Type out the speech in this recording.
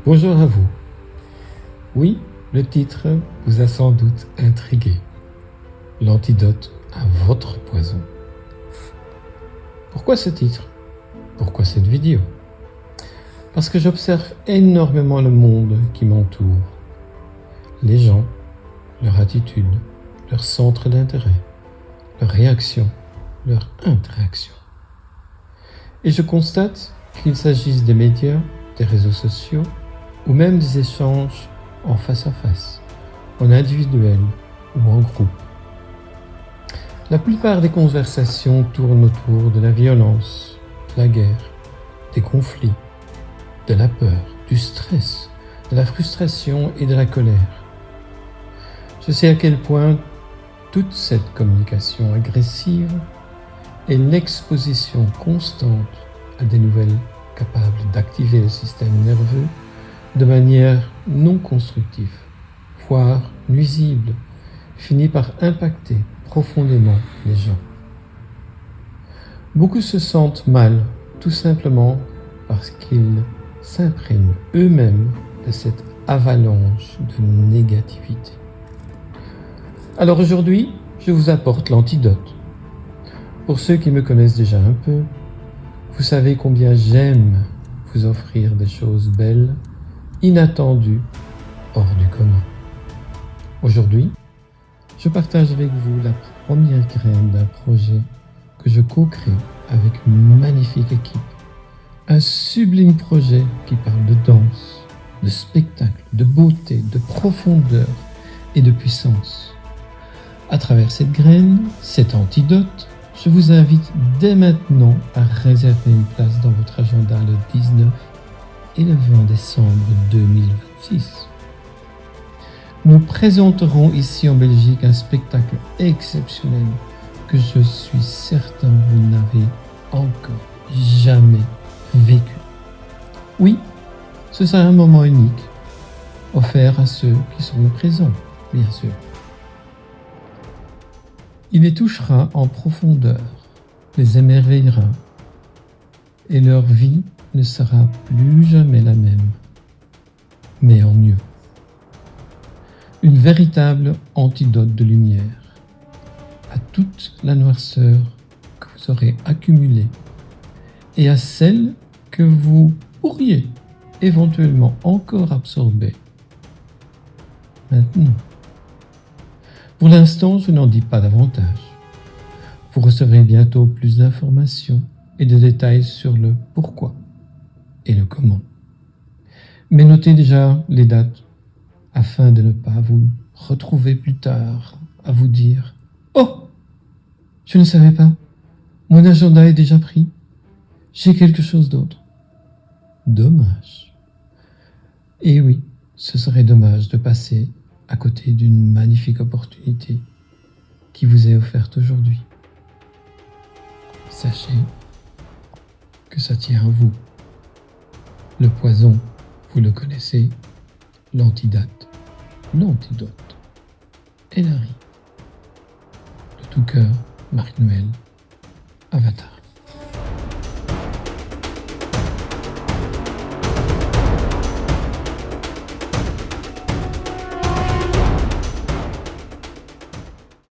Bonjour à vous. Oui, le titre vous a sans doute intrigué. L'antidote à votre poison. Pourquoi ce titre? Pourquoi cette vidéo? Parce que j'observe énormément le monde qui m'entoure. Les gens, leur attitude, leur centre d'intérêt, leur réaction, leur interaction. Et je constate qu'il s'agisse des médias, des réseaux sociaux, ou même des échanges en face à face, en individuel ou en groupe. La plupart des conversations tournent autour de la violence, de la guerre, des conflits, de la peur, du stress, de la frustration et de la colère. Je sais à quel point toute cette communication agressive est l'exposition constante à des nouvelles capables d'activer le système nerveux de manière non constructive, voire nuisible, finit par impacter profondément les gens. Beaucoup se sentent mal, tout simplement parce qu'ils s'imprègnent eux-mêmes de cette avalanche de négativité. Alors aujourd'hui, je vous apporte l'antidote. Pour ceux qui me connaissent déjà un peu, vous savez combien j'aime vous offrir des choses belles, inattendues, hors du commun. Aujourd'hui, je partage avec vous la première graine d'un projet que je co-crée avec une magnifique équipe. Un sublime projet qui parle de danse, de spectacle, de beauté, de profondeur et de puissance. À travers cette graine, cet antidote, je vous invite dès maintenant à réserver une place dans votre agenda le 19 et le 20 décembre 2026. Nous présenterons ici en Belgique un spectacle exceptionnel que je suis certain vous n'avez encore jamais vécu. Oui, ce sera un moment unique, offert à ceux qui seront présents, bien sûr. Il les touchera en profondeur, les émerveillera, et leur vie ne sera plus jamais la même, mais en mieux. Une véritable antidote de lumière à toute la noirceur que vous aurez accumulée et à celle que vous pourriez éventuellement encore absorber maintenant. Pour l'instant, je n'en dis pas davantage. Vous recevrez bientôt plus d'informations et de détails sur le pourquoi et le comment. Mais notez déjà les dates afin de ne pas vous retrouver plus tard à vous dire « Oh, je ne savais pas, mon agenda est déjà pris, j'ai quelque chose d'autre. » Dommage. Et oui, ce serait dommage de passer à côté d'une magnifique opportunité qui vous est offerte aujourd'hui. Sachez que ça tient à vous. Le poison, vous le connaissez, l'antidote, et la riz. De tout cœur, Marc Noël, Avatar.